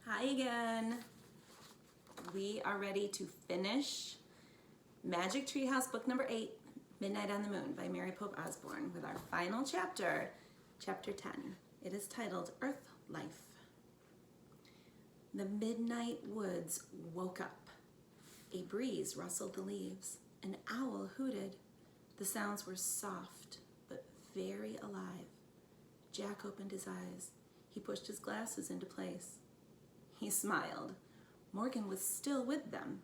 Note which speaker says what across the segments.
Speaker 1: Hi again. We are ready to finish Magic Treehouse book number 8, Midnight on the Moon by Mary Pope Osborne, with our final chapter, chapter 10. It is titled Earth Life. The midnight woods woke up. A breeze rustled the leaves. An owl hooted. The sounds were soft but very alive. Jack opened his eyes. He pushed his glasses into place. He smiled. Morgan was still with them.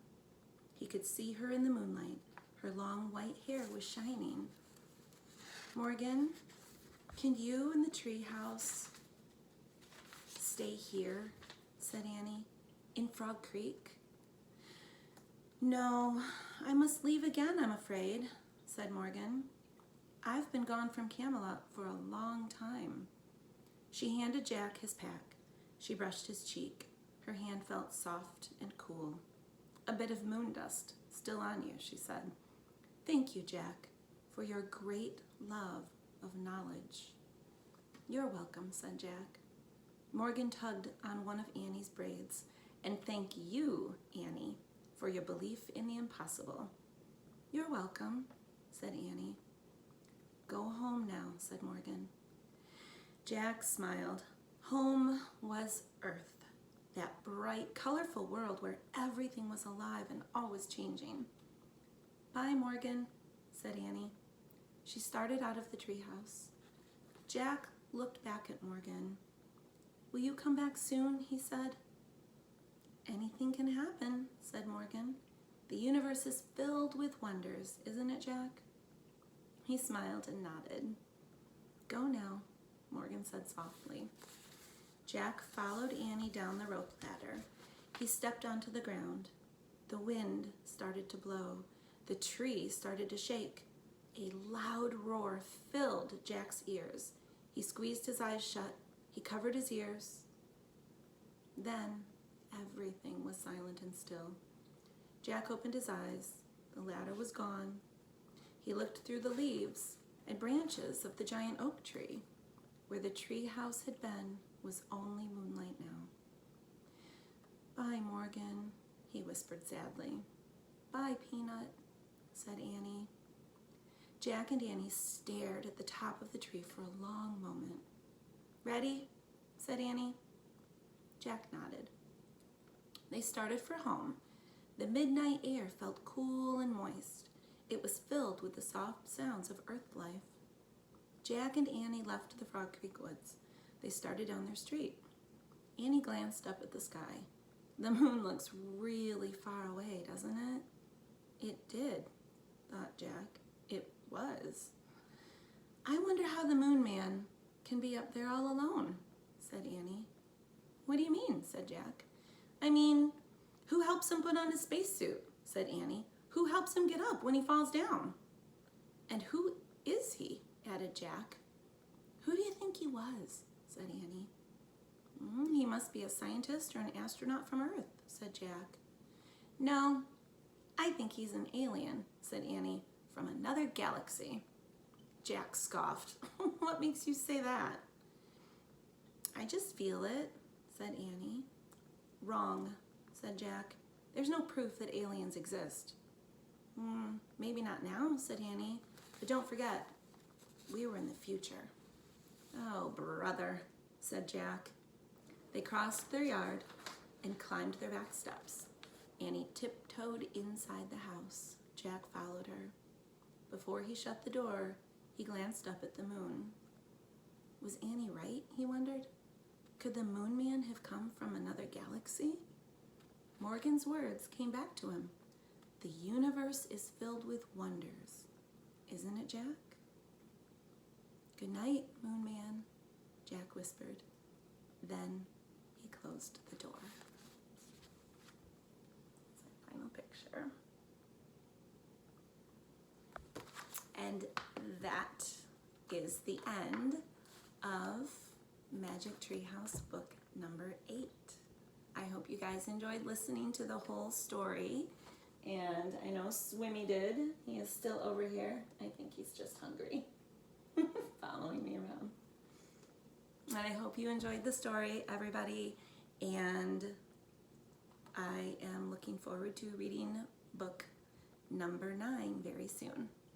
Speaker 1: He could see her in the moonlight. Her long white hair was shining. Morgan, can you and the treehouse stay here? Said Annie. In Frog Creek? No, I must leave again, I'm afraid, said Morgan. I've been gone from Camelot for a long time. She handed Jack his pack. She brushed his cheek. Her hand felt soft and cool. A bit of moon dust still on you, she said. Thank you, Jack, for your great love of knowledge. You're welcome, said Jack. Morgan tugged on one of Annie's braids. And thank you, Annie, for your belief in the impossible. You're welcome, said Annie. Go home now, said Morgan. Jack smiled. Home was Earth, that bright, colorful world where everything was alive and always changing. Bye, Morgan, said Annie. She started out of the treehouse. Jack looked back at Morgan. Will you come back soon? He said. Anything can happen, said Morgan. The universe is filled with wonders, isn't it, Jack? He smiled and nodded. Go now, Morgan said softly. Jack followed Annie down the rope ladder. He stepped onto the ground. The wind started to blow. The tree started to shake. A loud roar filled Jack's ears. He squeezed his eyes shut. He covered his ears. Then everything was silent and still. Jack opened his eyes. The ladder was gone. He looked through the leaves and branches of the giant oak tree. Where the tree house had been was only moonlight now. Bye, Morgan, he whispered sadly. Bye, Peanut, said Annie. Jack and Annie stared at the top of the tree for a long moment. Ready? Said Annie. Jack nodded. They started for home. The midnight air felt cool and moist. It was filled with the soft sounds of earth life. Jack and Annie left the Frog Creek woods. They started down their street. Annie glanced up at the sky. The moon looks really far away, doesn't it? It did, thought Jack. It was. I wonder how the Moon Man can be up there all alone, said Annie. What do you mean, said Jack. I mean, who helps him put on his spacesuit, said Annie. Who helps him get up when he falls down? And who is he, added Jack. Who do you think he was, said Annie. He must be a scientist or an astronaut from Earth, said Jack. No, I think he's an alien, said Annie, from another galaxy. Jack scoffed. What makes you say that? I just feel it, said Annie. Wrong, said Jack. There's no proof that aliens exist. Maybe not now, said Annie. But don't forget, we were in the future. Oh, brother, said Jack. They crossed their yard and climbed their back steps. Annie tiptoed inside the house. Jack followed her. Before he shut the door, he glanced up at the moon. Was Annie right, he wondered? Could the Moon Man have come from another galaxy? Morgan's words came back to him. The universe is filled with wonders, isn't it, Jack? Good night, Moon Man, Jack whispered. Then he closed the door. That's our final picture. And that is the end of Magic Treehouse book number 8. I hope you guys enjoyed listening to the whole story. And I know Swimmy did. He is still over here. I think he's just hungry. Following me around. And I hope you enjoyed the story, everybody. and I am looking forward to reading book number 9 very soon.